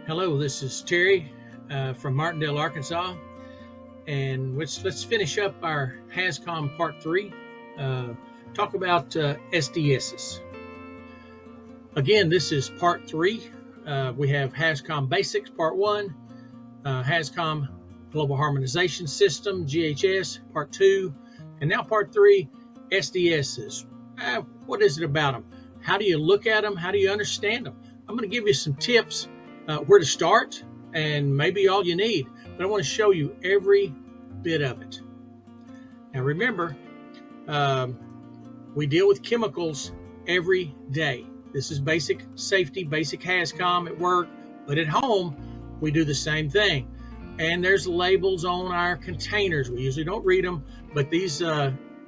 Hello, this is Terry from Martindale, Arkansas, and let's finish up our HAZCOM Part 3, talk about SDSs. Again, this is Part 3. We have HAZCOM Basics, Part 1, HAZCOM Global Harmonization System, GHS, Part 2, and now Part 3, SDSs. What is it about them? How do you look at them? How do you understand them? I'm going to give you some tips where to start and maybe all you need, but I want to show you every bit of it. Now remember, we deal with chemicals every day. This is basic safety, basic HAZCOM at work, but at home we do the same thing. And there's labels on our containers. We usually don't read them, but these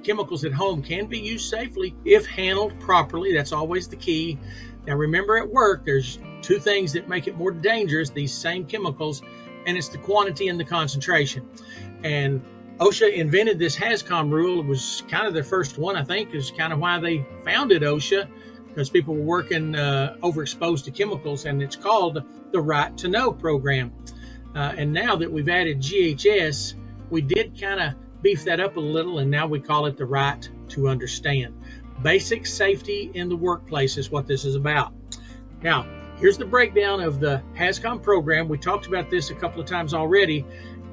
chemicals at home can be used safely if handled properly. That's always the key. Now remember, at work there's two things that make it more dangerous, these same chemicals, and it's the quantity and the concentration. And OSHA invented this HAZCOM rule. It was kind of their first one, I think, is kind of why they founded OSHA, because people were working overexposed to chemicals, and it's called the Right to Know program. And now that we've added GHS, we did kind of beef that up a little, and now we call it the Right to Understand. Basic safety in the workplace is what this is about. Now, here's the breakdown of the HAZCOM program. We talked about this a couple of times already,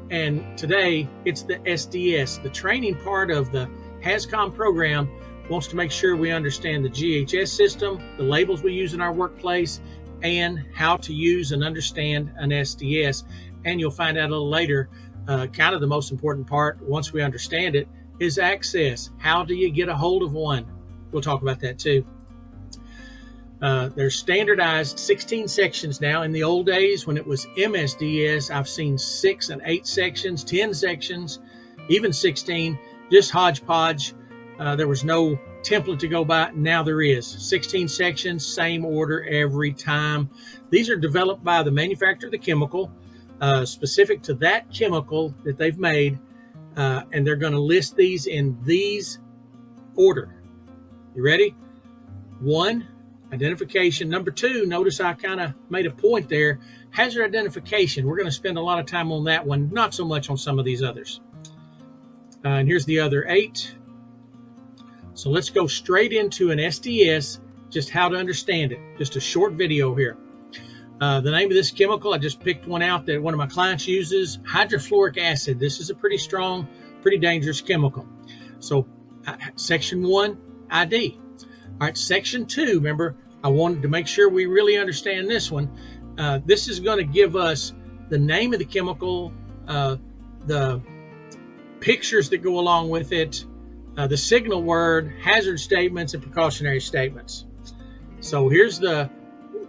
and today it's the SDS. The training part of the HAZCOM program wants to make sure we understand the GHS system, the labels we use in our workplace, and how to use and understand an SDS. And you'll find out a little later, kind of the most important part, once we understand it, is access. How do you get a hold of one? We'll talk about that too. There's standardized 16 sections now. In the old days, when it was MSDS, I've seen 6 and 8 sections, 10 sections, even 16, just hodgepodge. There was no template to go by. Now there is 16 sections, same order every time. These are developed by the manufacturer of the chemical, specific to that chemical that they've made, and they're going to list these in these order. You ready? 1, identification. Number 2, notice I kind of made a point there, hazard identification. We're going to spend a lot of time on that one, not so much on some of these others. And here's the other 8. So let's go straight into an SDS, just how to understand it. Just a short video here. The name of this chemical, I just picked one out that one of my clients uses, hydrofluoric acid. This is a pretty strong, pretty dangerous chemical. So section 1, ID. All right, section 2, remember, I wanted to make sure we really understand this one. This is going to give us the name of the chemical, the pictures that go along with it, the signal word, hazard statements, and precautionary statements. So here's the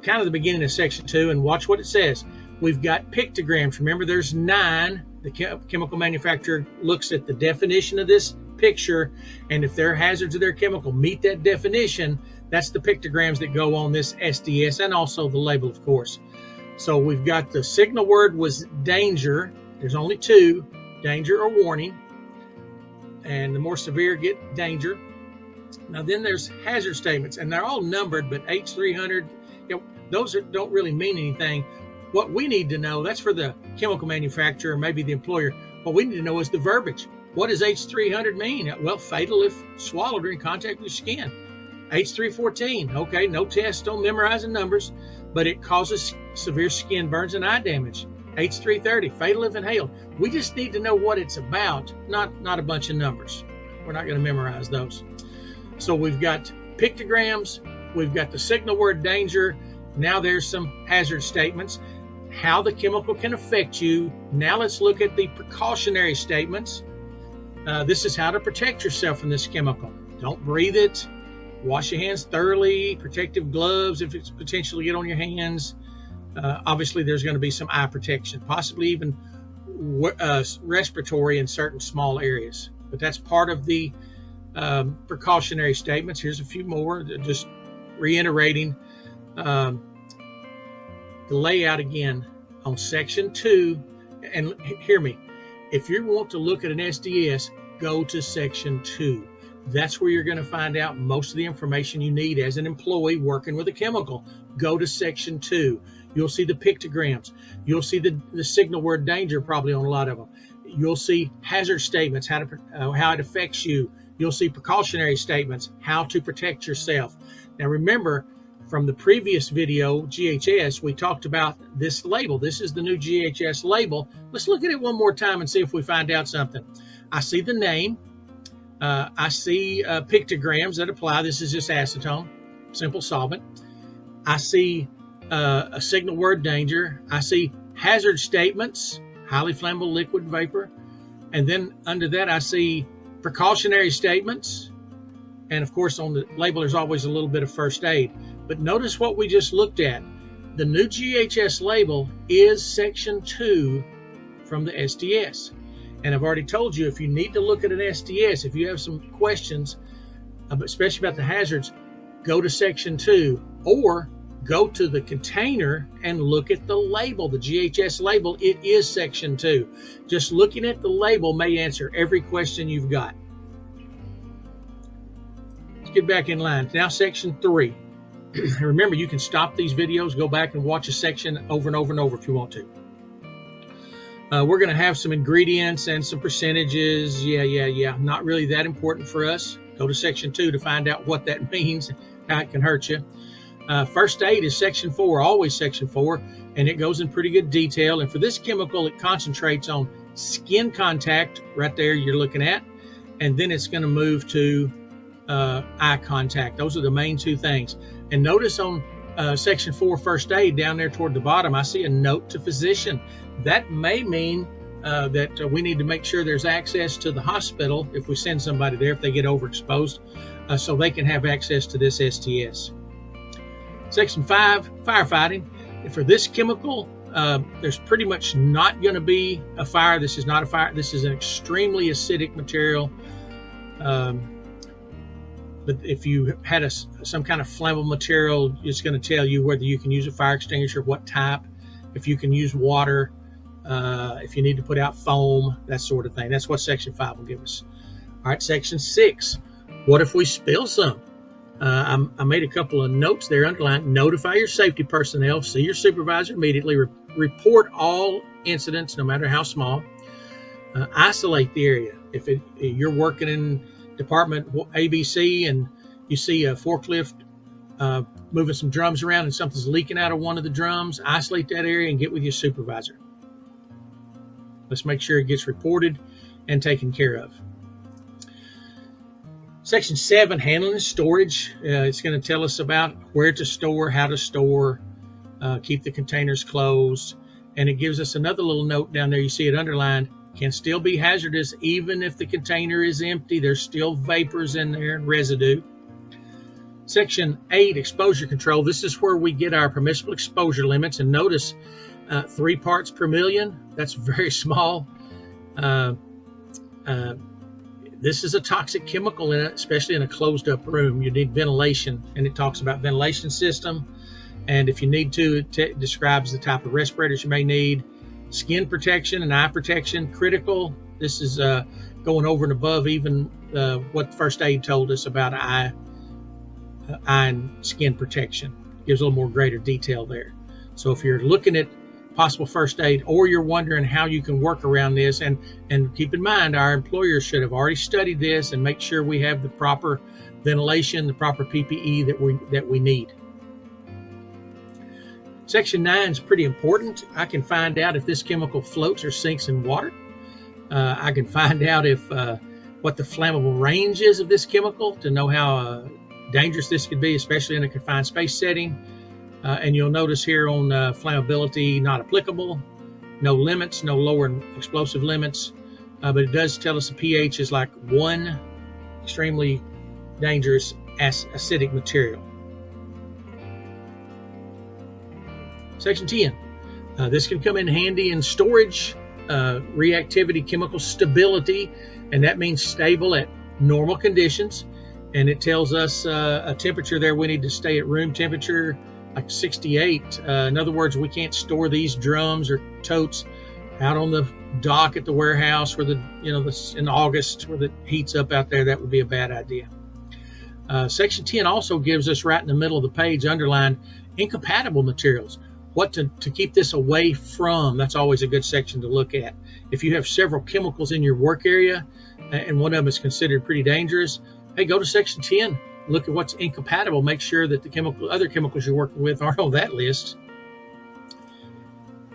kind of the beginning of section 2, and watch what it says. We've got pictograms. Remember, there's 9. The chemical manufacturer looks at the definition of this picture, and if their hazards of their chemical meet that definition, that's the pictograms that go on this SDS, and also the label, of course. So we've got the signal word was danger. There's only 2, danger or warning, and the more severe get danger. Now then there's hazard statements, and they're all numbered, but H300, those don't really mean anything. What we need to know, that's for the chemical manufacturer, maybe the employer. What we need to know is the verbiage. What does H300 mean? Well, fatal if swallowed or in contact with skin. H314, okay, no test on memorizing numbers, but it causes severe skin burns and eye damage. H330, fatal if inhaled. We just need to know what it's about, not a bunch of numbers. We're not going to memorize those. So we've got pictograms, we've got the signal word danger. Now there's some hazard statements, how the chemical can affect you. Now let's look at the precautionary statements. This is how to protect yourself from this chemical. Don't breathe it. Wash your hands thoroughly. Protective gloves if it's potentially get on your hands. Obviously, there's going to be some eye protection, possibly even respiratory in certain small areas. But that's part of the precautionary statements. Here's a few more, just reiterating the layout again on section 2. And hear me, if you want to look at an SDS, go to section 2. That's where you're going to find out most of the information you need as an employee working with a chemical. Go to section 2. You'll see the pictograms. You'll see the signal word danger probably on a lot of them. You'll see hazard statements, how it affects you. You'll see precautionary statements, how to protect yourself. Now remember, from the previous video, GHS, we talked about this label. This is the new GHS label. Let's look at it one more time and see if we find out something. I see the name. I see pictograms that apply. This is just acetone, simple solvent. I see a signal word danger. I see hazard statements, highly flammable liquid vapor. And then under that, I see precautionary statements. And of course, on the label, there's always a little bit of first aid. But notice what we just looked at. The new GHS label is section 2 from the SDS. And I've already told you, if you need to look at an SDS, if you have some questions, especially about the hazards, go to section 2 or go to the container and look at the label, the GHS label. It is section 2. Just looking at the label may answer every question you've got. Let's get back in line. Now section 3. Remember, you can stop these videos, go back and watch a section over and over and over if you want to. We're going to have some ingredients and some percentages. Yeah. Not really that important for us. Go to section 2 to find out what that means, how it can hurt you. First aid is section 4, always section 4, and it goes in pretty good detail. And for this chemical, it concentrates on skin contact, right there you're looking at, and then it's going to move to eye contact. Those are the main two things. And notice on section 4, first aid, down there toward the bottom, I see a note to physician. That may mean that we need to make sure there's access to the hospital if we send somebody there, if they get overexposed, so they can have access to this SDS. Section 5, firefighting. For this chemical, there's pretty much not going to be a fire. This is not a fire. This is an extremely acidic material. But if you had some kind of flammable material, it's going to tell you whether you can use a fire extinguisher, what type, if you can use water, if you need to put out foam, that sort of thing. That's what section 5 will give us. All right, section 6. What if we spill some? I made a couple of notes there underlined. Notify your safety personnel. See your supervisor immediately. Report all incidents, no matter how small. Isolate the area. If you're working in department ABC and you see a forklift moving some drums around and something's leaking out of one of the drums, isolate that area and get with your supervisor. Let's make sure it gets reported and taken care of. Section 7, handling and storage. It's going to tell us about where to store, how to store, keep the containers closed. And it gives us another little note down there. You see it underlined. Can still be hazardous even if the container is empty. There's still vapors in there and residue. Section 8, exposure control. This is where we get our permissible exposure limits. And notice 3 parts per million. That's very small. This is a toxic chemical, especially in a closed up room. You need ventilation, and it talks about ventilation system. And if you need to, it describes the type of respirators you may need. Skin protection and eye protection, critical. This is going over and above even what first aid told us about eye and skin protection. Gives a little more greater detail there. So if you're looking at possible first aid, or you're wondering how you can work around this, and keep in mind, our employers should have already studied this and make sure we have the proper ventilation, the proper PPE that we need. Section 9 is pretty important. I can find out if this chemical floats or sinks in water. I can find out if what the flammable range is of this chemical to know how dangerous this could be, especially in a confined space setting. And you'll notice here on flammability, not applicable, no limits, no lower explosive limits, but it does tell us the pH is like 1, extremely dangerous acidic material. Section 10, this can come in handy in storage, reactivity, chemical stability, and that means stable at normal conditions. And it tells us a temperature there, we need to stay at room temperature, like 68. In other words, we can't store these drums or totes out on the dock at the warehouse where in August where the heat's up out there, that would be a bad idea. Section 10 also gives us right in the middle of the page underlined incompatible materials. What to keep this away from. That's always a good section to look at. If you have several chemicals in your work area and one of them is considered pretty dangerous, hey, go to section 10. Look at what's incompatible. Make sure that the other chemicals you're working with aren't on that list.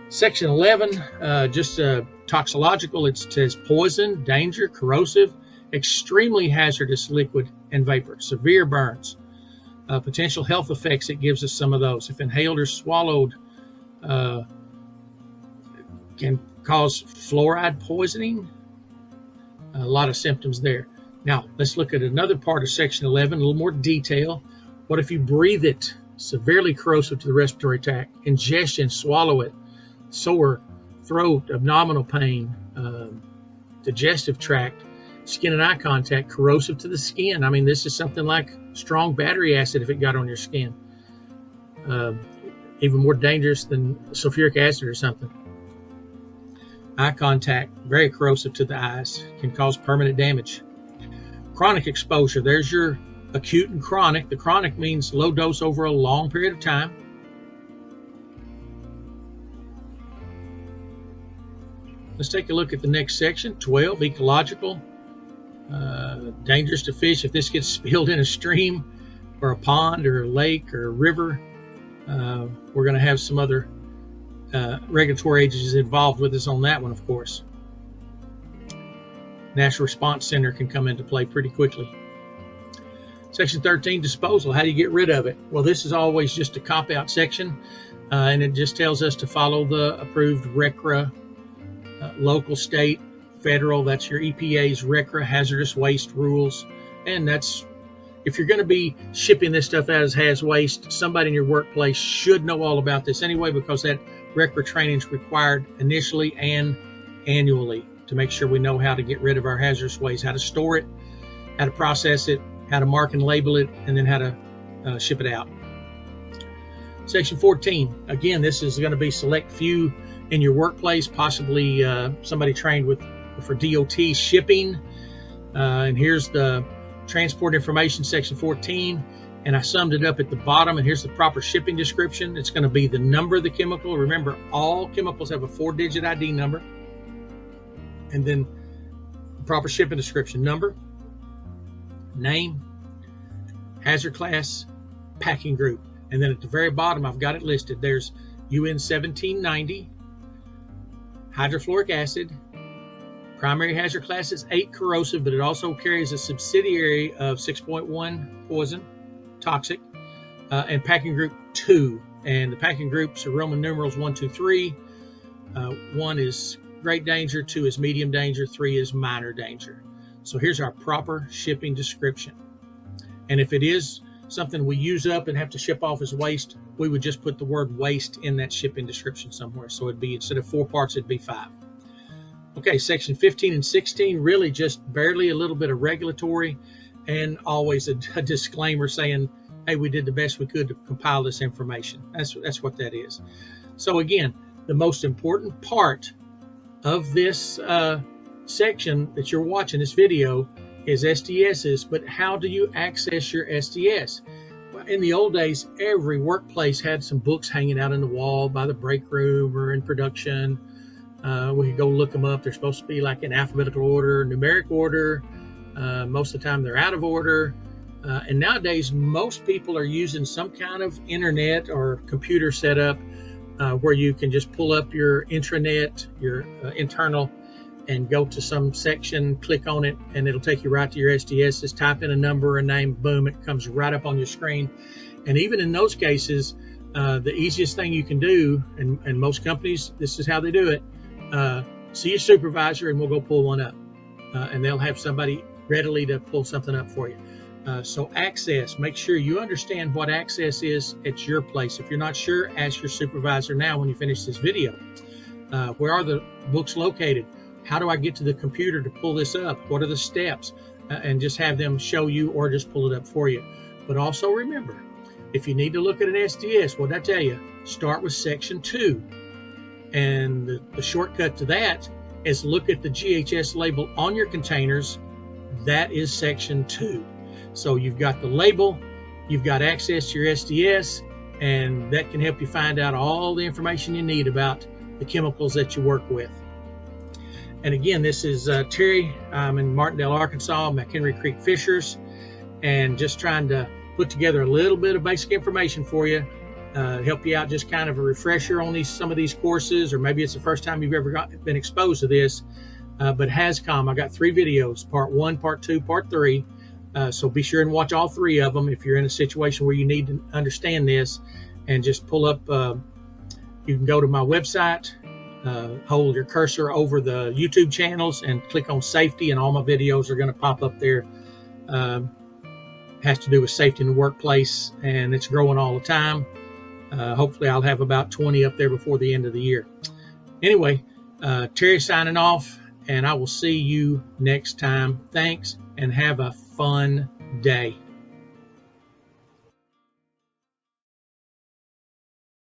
Section 11, just toxicological. It says poison, danger, corrosive, extremely hazardous liquid and vapor, severe burns, potential health effects. It gives us some of those. If inhaled or swallowed, can cause fluoride poisoning. A lot of symptoms there. Now, let's look at another part of section 11, a little more detail. What if you breathe it? Severely corrosive to the respiratory tract, ingestion, swallow it, sore throat, abdominal pain, digestive tract, skin and eye contact, corrosive to the skin. I mean, this is something like strong battery acid if it got on your skin. Even more dangerous than sulfuric acid or something. Eye contact, very corrosive to the eyes, can cause permanent damage. Chronic exposure, there's your acute and chronic. The chronic means low dose over a long period of time. Let's take a look at the next section, 12, ecological. Dangerous to fish. If this gets spilled in a stream or a pond or a lake or a river, we're going to have some other regulatory agencies involved with us on that one, of course. National Response Center can come into play pretty quickly. Section 13, disposal. How do you get rid of it? Well, this is always just a cop-out section, and it just tells us to follow the approved RCRA, local, state, federal. That's your EPA's RCRA hazardous waste rules. And that's, if you're going to be shipping this stuff out as haz waste, somebody in your workplace should know all about this anyway, because that RCRA training is required initially and annually to make sure we know how to get rid of our hazardous waste, how to store it, how to process it, how to mark and label it, and then how to ship it out. Section 14, again, this is going to be select few in your workplace, possibly somebody trained for DOT shipping. And here's the transport information, section 14, and I summed it up at the bottom, and here's the proper shipping description. It's going to be the number of the chemical. Remember, all chemicals have a 4-digit ID number, and then the proper shipping description: number, name, hazard class, packing group. And then at the very bottom, I've got it listed. There's UN 1790, hydrofluoric acid. Primary hazard class is 8, corrosive, but it also carries a subsidiary of 6.1, poison, toxic, and packing group 2. And the packing groups are Roman numerals 1, 2, 3. 1 is great danger, 2 is medium danger, 3 is minor danger. So here's our proper shipping description. And if it is something we use up and have to ship off as waste, we would just put the word waste in that shipping description somewhere. So it'd be, instead of 4 parts, it'd be 5. Okay, section 15 and 16, really just barely a little bit of regulatory, and always a disclaimer saying, hey, we did the best we could to compile this information. That's what that is. So again, the most important part of this section that you're watching, this video, is SDSs. But how do you access your SDS? Well, in the old days, every workplace had some books hanging out in the wall by the break room or in production. We could go look them up. They're supposed to be like in alphabetical order, numeric order. Most of the time they're out of order. And nowadays, most people are using some kind of internet or computer setup where you can just pull up your intranet, your internal, and go to some section, click on it, and it'll take you right to your SDS. Just type in a number, a name, boom, it comes right up on your screen. And even in those cases, the easiest thing you can do, and most companies, this is how they do it, see your supervisor and we'll go pull one up. And they'll have somebody readily to pull something up for you. So access, make sure you understand what access is at your place. If you're not sure, ask your supervisor now when you finish this video. Where are the books located? How do I get to the computer to pull this up? What are the steps? And just have them show you or just pull it up for you. But also remember, if you need to look at an SDS, what did I tell you? Start with section 2. And the shortcut to that is look at the GHS label on your containers. That is section 2. So you've got the label, you've got access to your SDS, and that can help you find out all the information you need about the chemicals that you work with. And again, this is Terry. I'm in Martindale, Arkansas, McHenry Creek Fishers, and just trying to put together a little bit of basic information for you, help you out, just kind of a refresher on some of these courses, or maybe it's the first time you've ever been exposed to this. But HAZCOM, I got 3 videos, part 1, part 2, part 3. So be sure and watch all 3 of them if you're in a situation where you need to understand this, and just pull up, you can go to my website, hold your cursor over the YouTube channels and click on safety, and all my videos are going to pop up there. Has to do with safety in the workplace, and it's growing all the time. Hopefully I'll have about 20 up there before the end of the year. Anyway, Terry signing off, and I will see you next time. Thanks, and have a fun day.